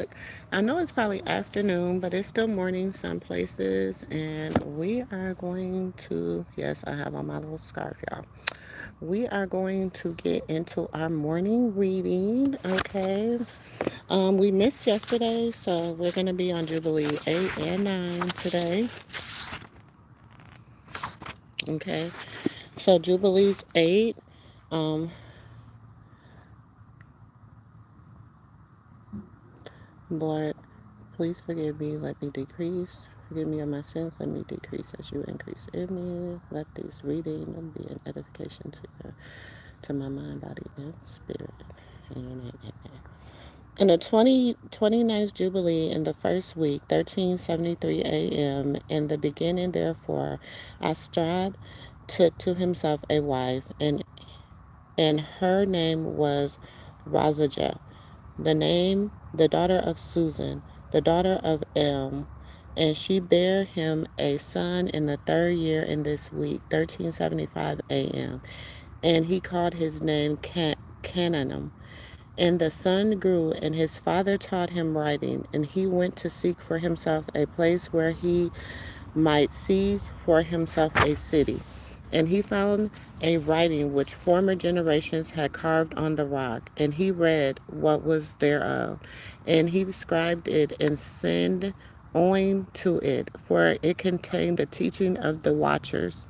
o'clock. I know it's probably afternoon, but it's still morning some places. And we are going to, yes, I have on my little scarf, y'all. We are going to get into our morning reading, okay? We missed yesterday, so we're going to be on Jubilee 8 and 9 today, okay? So Jubilees 8, um, Lord, please forgive me, let me decrease. Forgive me of my sins, let me decrease as you increase in me. Let these reading be an edification to my mind, body, and spirit. Amen. Amen. In the 29th Jubilee in the first week, 1373 a.m., in the beginning, therefore, Astrad took to himself a wife, and her name was Razajah, the daughter of Susan, the daughter of Elm, and she bare him a son in the third year in this week, 1375 a.m., and he called his name Canaan. And the son grew, and his father taught him writing, and he went to seek for himself a place where he might seize for himself a city. And he found a writing which former generations had carved on the rock, and he read what was thereof. And he described it and sent owing to it, for it contained the teaching of the watchers,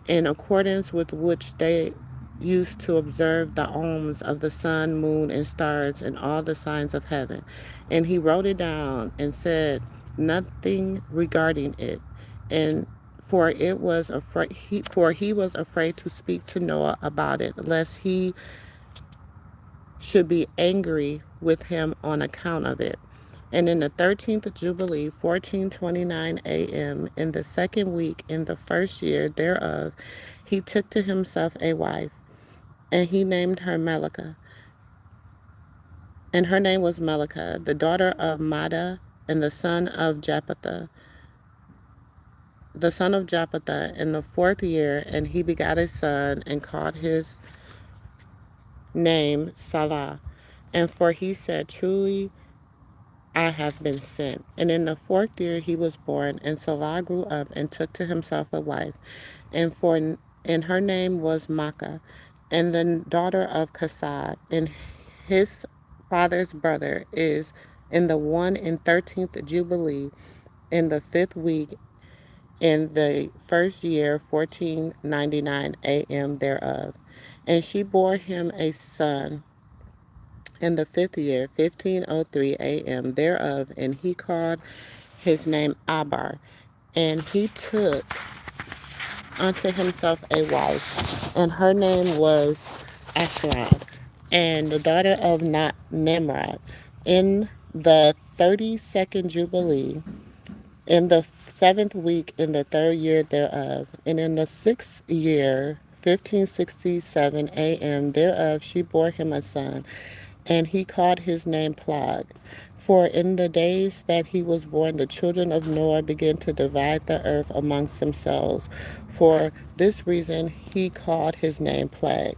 in accordance with which they used to observe the ohms of the sun, moon, and stars, and all the signs of heaven. And he wrote it down and said nothing regarding it. And for he was afraid to speak to Noah about it, lest he should be angry with him on account of it. And in the 13th Jubilee, 1429 a.m., in the second week in the first year thereof, he took to himself a wife, and he named her Melika. And her name was Melika, the daughter of Madah, and the son of Japhethah, in the fourth year, and he begat a son, and called his name Salah. And for he said, Truly I have been sent. And in the fourth year he was born, and Salah grew up and took to himself a wife, and her name was Makkah, and the daughter of Kasad, and his father's brother is in the 113th Jubilee, in the fifth week, in the first year, 1499 a.m. thereof. And she bore him a son in the fifth year, 1503 a.m. thereof, and he called his name Abar. And he took unto himself a wife, and her name was Ashrad, and the daughter of Nimrod, in the 32nd Jubilee, in the seventh week, in the third year thereof, and in the sixth year, 1567 a.m. thereof, she bore him a son, and he called his name Plag. For in the days that he was born, the children of Noah began to divide the earth amongst themselves. For this reason, he called his name Plag.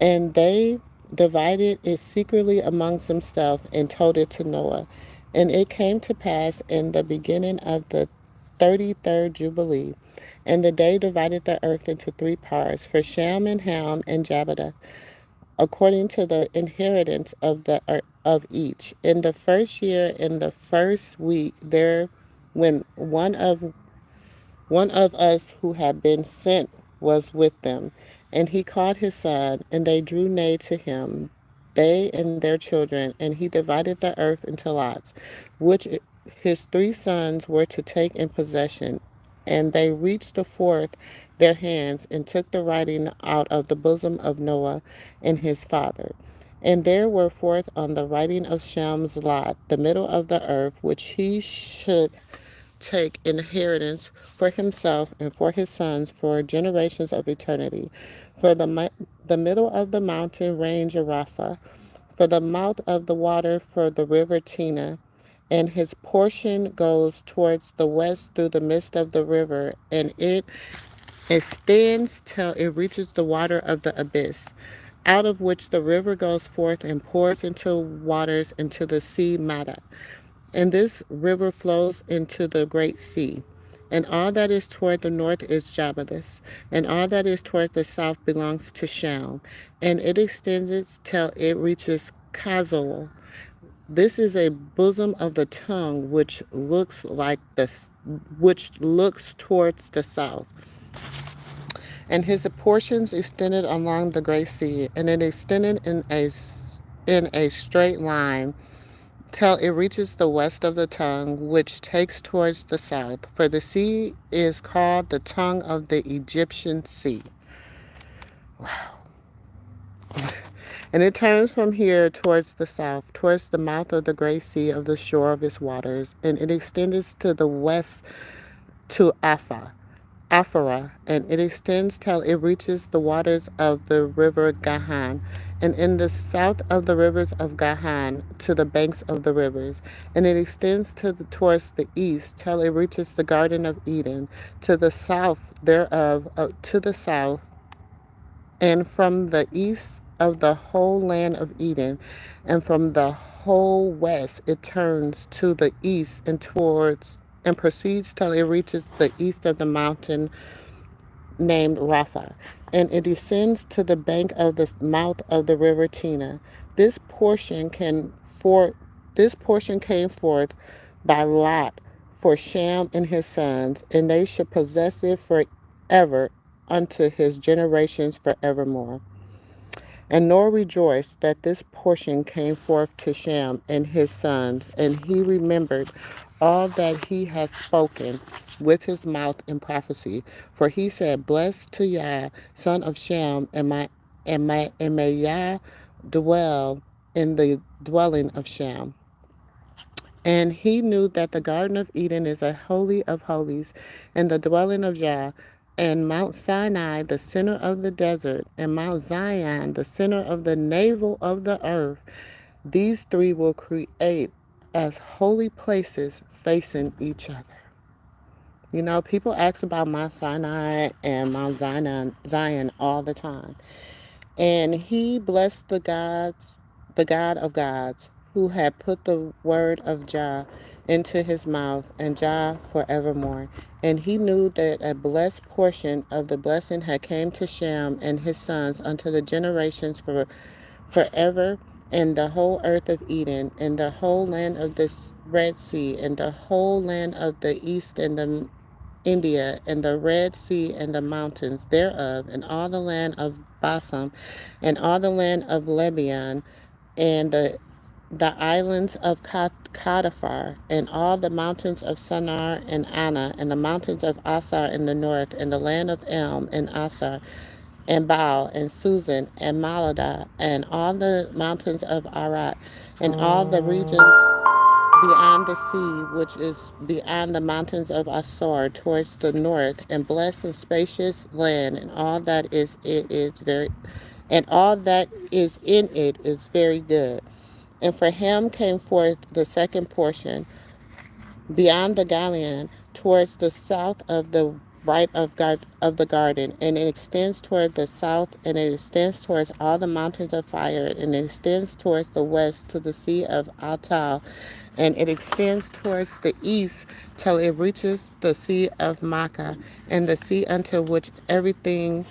And they divided it secretly amongst themselves and told it to Noah. And it came to pass in the beginning of the 33rd Jubilee, and the day divided the earth into three parts, for Shem and Ham and Japheth, according to the inheritance of each. In the first year, in the first week, there when one of us who had been sent was with them, and he called his son, and they drew nigh to him, they and their children, and he divided the earth into lots, which his three sons were to take in possession. And they reached forth their hands, and took the writing out of the bosom of Noah and his father. And there were forth on the writing of Shem's lot the middle of the earth, which he should take inheritance for himself and for his sons for generations of eternity. For the middle of the mountain range of Rapha, for the mouth of the water, for the river Tina, and his portion goes towards the west through the midst of the river, and it extends till it reaches the water of the abyss. out of which the river goes forth and pours into waters into the sea Mada. And this river flows into the great sea. And all that is toward the north is Jubliees, and all that is toward the south belongs to Shem, and it extends till it reaches Kazol. This is a bosom of the tongue which looks towards the south. And his portions extended along the great sea, and it extended in a straight line till it reaches the west of the tongue, which takes towards the south. For the sea is called the tongue of the Egyptian sea. And it turns from here towards the south, towards the mouth of the great sea of the shore of its waters, and it extends to the west to Aphara, and it extends till it reaches the waters of the river Gahan, and in the south of the rivers of Gahan to the banks of the rivers, and it extends towards the east till it reaches the Garden of Eden, to the south thereof, to the south, and from the east of the whole land of Eden, and from the whole west it turns to the east and proceeds till it reaches the east of the mountain named Rapha, and it descends to the bank of the mouth of the river Tina. This portion can for this portion came forth by lot for Shem and his sons, and they should possess it forever unto his generations forevermore. And Noah rejoiced that this portion came forth to Shem and his sons, and he remembered all that he had spoken with his mouth in prophecy. For he said, Blessed to Yah, son of Shem, and may Yah dwell in the dwelling of Shem. And he knew that the Garden of Eden is a holy of holies, and the dwelling of Jah, and Mount Sinai, the center of the desert, and Mount Zion, the center of the navel of the earth. These three will create as holy places facing each other. You know, people ask about Mount Sinai and Mount Zion all the time. And he blessed the God of gods, who had put the word of Jah into his mouth, and Jah forevermore. And he knew that a blessed portion of the blessing had came to Shem and his sons unto the generations forever, and the whole earth of Eden, and the whole land of the Red Sea, and the whole land of the east, and the India, and the Red Sea, and the mountains thereof, and all the land of Basam, and all the land of Lebanon, and the islands of Kadafar, and all the mountains of Sinar and Anna, and the mountains of Asar in the north, and the land of Elm and Asar, and Baal, and Susan, and Maladah, and all the mountains of Arat, and all the regions beyond the sea, which is beyond the mountains of Asor, towards the north, and blessed and spacious land, and all that is in it is very good. And for him came forth the second portion beyond the Galilean, towards the south of the right of the garden, and it extends toward the south, and it extends towards all the mountains of fire, and it extends towards the west to the sea of Atal, and it extends towards the east till it reaches the sea of Makkah, and the sea unto which everything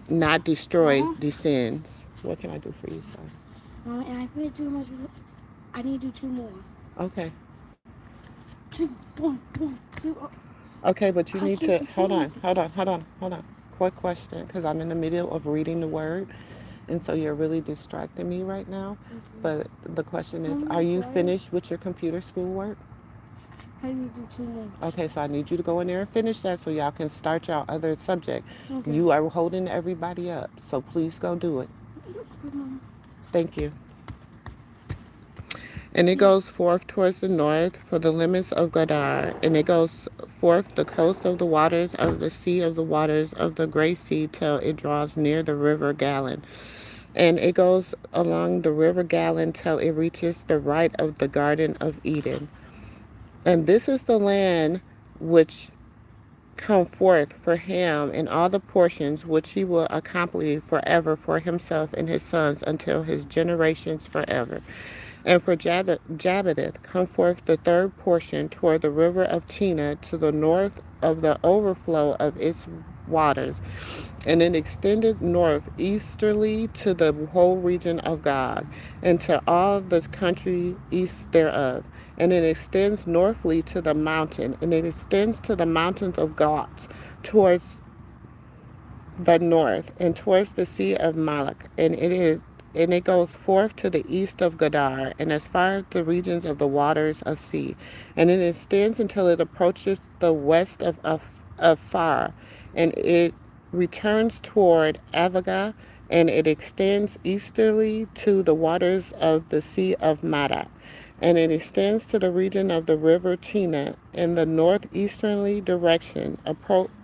not destroyed descends. What can I do for you, son? And I put too much. I need to do two more. Okay. Two, one, two. Okay, but you need to hold on. Quick question, because I'm in the middle of reading the word, and so you're really distracting me right now. But the question is, are you finished with your computer schoolwork? I need to do two more. Okay, so I need you to go in there and finish that so y'all can start your other subject. Okay. You are holding everybody up, so please go do it. Thank you. And it goes forth towards the north for the limits of Gadar, and it goes forth the coast of the waters of the sea of the waters of the great sea till it draws near the river Gallon. And it goes along the river Gallon till it reaches the right of the Garden of Eden. And this is the land which come forth for him in all the portions which he will accomplish forever for himself and his sons until his generations forever. And for Jabbeth come forth the third portion toward the river of Tina to the north of the overflow of its waters, and it extended north easterly to the whole region of God, and to all the country east thereof. And it extends northly to the mountain, and it extends to the mountains of God towards the north, and towards the sea of Malach, and it goes forth to the east of Gadar, and as far as the regions of the waters of sea, and it extends until it approaches the west of Far, and it returns toward Avaga, and it extends easterly to the waters of the sea of Mada, and it extends to the region of the river Tina in the northeasterly direction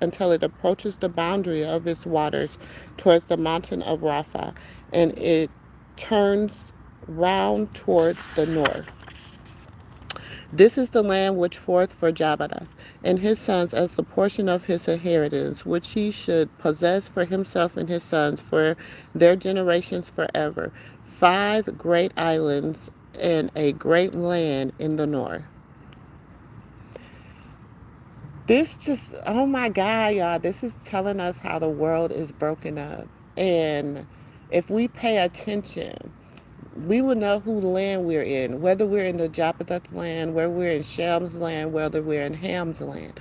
until it approaches the boundary of its waters towards the mountain of Rapha, and it turns round towards the north. This is the land which forth for Jabbadah and his sons as the portion of his inheritance, which he should possess for himself and his sons for their generations forever. 5 great islands and a great land in the north. This just, oh my God, y'all, this is telling us how the world is broken up. And if we pay attention, we will know who land we're in, whether we're in the Japheth land, whether we're in Sham's land, whether we're in Ham's land.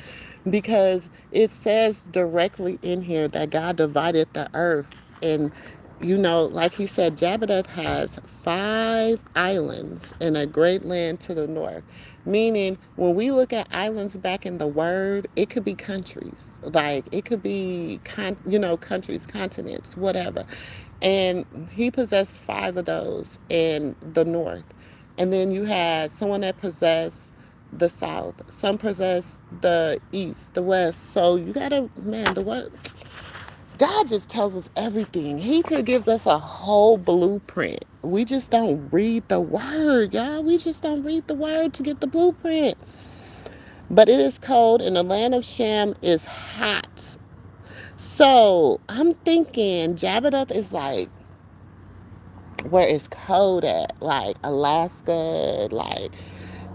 Because it says directly in here that God divided the earth. And, like he said, Japheth has 5 islands and a great land to the north. Meaning, when we look at islands back in the word, it could be countries. Like, it could be, countries, continents, whatever. And he possessed 5 of those in the north. And then you had someone that possessed the south. Some possessed the east, the west. So you gotta, man, the word. God just tells us everything. He just gives us a whole blueprint. We just don't read the word, y'all. We just don't read the word to get the blueprint. But it is cold, and the land of Shem is hot. So I'm thinking Jabbaduth is like where it's cold at, like Alaska, like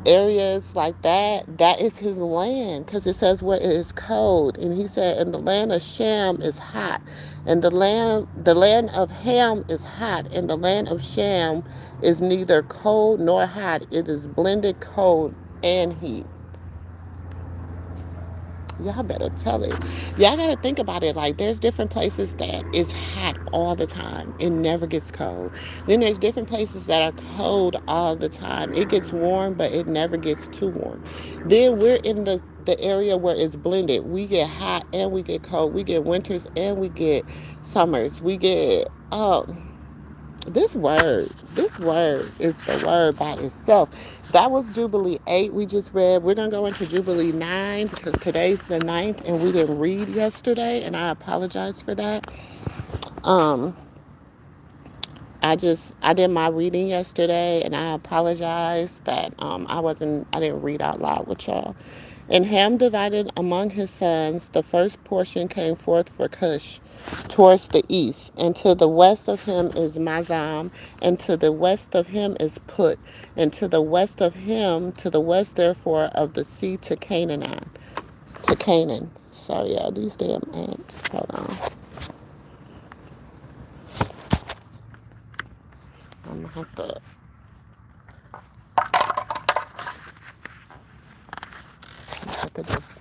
areas like that. That is his land, because it says where it is cold. And he said, and the land of Shem is hot, and the land of Ham is hot, and the land of Shem is neither cold nor hot. It is blended cold and heat. Y'all better tell it. Y'all gotta think about it. Like, there's different places that it's hot all the time. It never gets cold. Then there's different places that are cold all the time. It gets warm, but it never gets too warm. Then we're in the area where it's blended. We get hot and we get cold. We get winters and we get summers. We get this word is the word by itself. That was Jubilee 8 we just read. We're going to go into Jubilee 9 because today's the ninth and we didn't read yesterday, and I apologize for that. Um, I did my reading yesterday, and I apologize that I didn't read out loud with y'all. And Ham divided among his sons. The first portion came forth for Cush towards the east, and to the west of him is Mazam, and to the west of him is Put, and to the west of him, to the west therefore of the sea to Canaan. Sorry, y'all, these damn ants. Hold on. I'm gonna have to just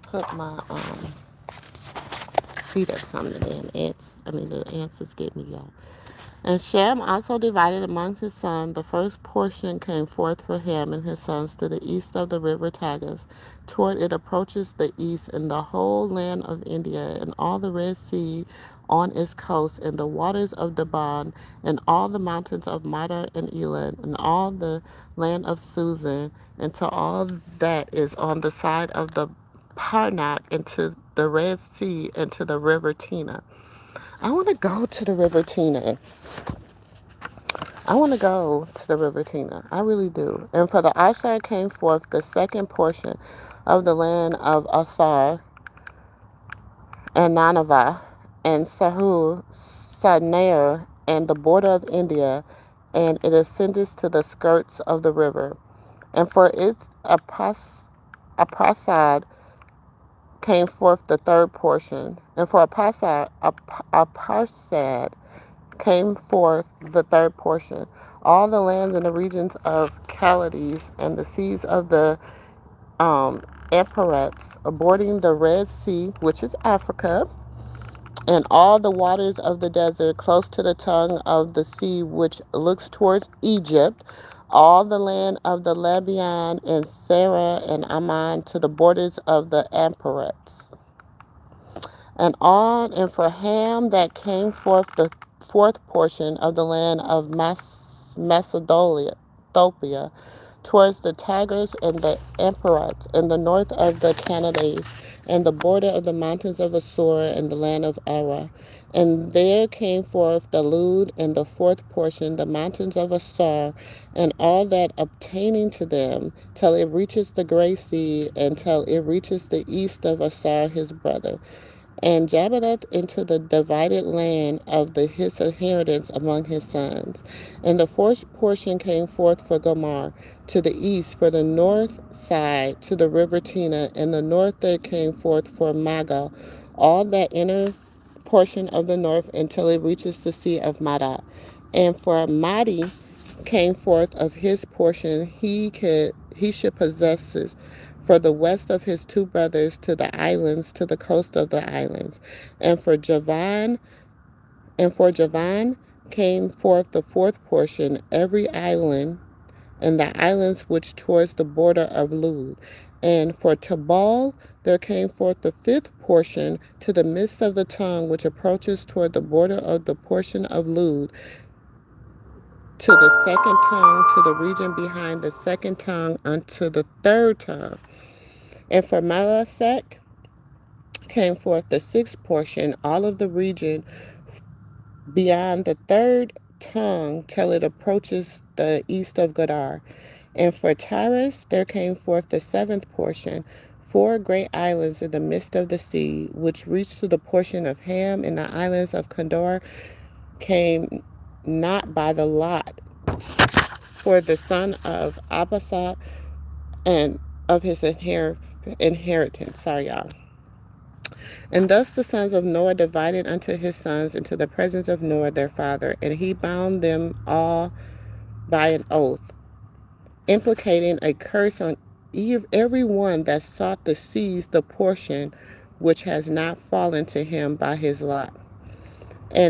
put my feet or something. The damn ants. The ants is getting me, y'all. And Shem also divided amongst his sons. The first portion came forth for him and his sons to the east of the river Tagus. Toward it approaches the east, and the whole land of India, and all the Red Sea on its coast, and the waters of Daban, and all the mountains of Madar and Elan, and all the land of Susan, and to all that is on the side of the Parnak, and to the Red Sea, and to the river Tina. I want to go to the river Tina. I want to go to the river Tina. I really do. And for the Asher came forth the second portion of the land of Asar, and Nineveh, and Sahur, Sarnair, and the border of India, and it ascends to the skirts of the river. And for its Aprasad came forth the third portion, and for Aparsad came forth the third portion. All the lands and the regions of Chaldees and the seas of the Emperats, abording the Red Sea, which is Africa, and all the waters of the desert close to the tongue of the sea which looks towards Egypt, all the land of the Lebanon and Sarah and Ammon to the borders of the Amorites, and on and for Ham that came forth the fourth portion of the land of Macedonia, Ethiopia, towards the Tigris and the Euphrates, in the north of the Canaanites, and the border of the mountains of Assur, and the land of Ara. And there came forth the Lud, and the fourth portion, the mountains of Assar, and all that obtaining to them, till it reaches the Great Sea, and till it reaches the east of Assar his brother, and Jabbath into the divided land of his inheritance among his sons. And the fourth portion came forth for Gomer to the east, for the north side to the river Tina, and the north there came forth for Magal, all that inner portion of the north until it reaches the sea of Madah. And for Madi came forth of his portion, he should possess it for the west of his two brothers to the islands, to the coast of the islands. And for Javan came forth the fourth portion, every island, and the islands which towards the border of Lud. And for Tabal there came forth the fifth portion to the midst of the tongue which approaches toward the border of the portion of Lud, to the second tongue, to the region behind the second tongue, unto the third tongue. And for Malasek came forth the sixth portion, all of the region beyond the third tongue, till it approaches the east of Gadar. And for Tyrus there came forth the seventh portion, four great islands in the midst of the sea, which reached to the portion of Ham, and the islands of Condor came not by the lot for the son of Abbasat and of his inheritance. Sorry, y'all. And thus the sons of Noah divided unto his sons into the presence of Noah their father, and he bound them all by an oath, implicating a curse on every one that sought to seize the portion which has not fallen to him by his lot.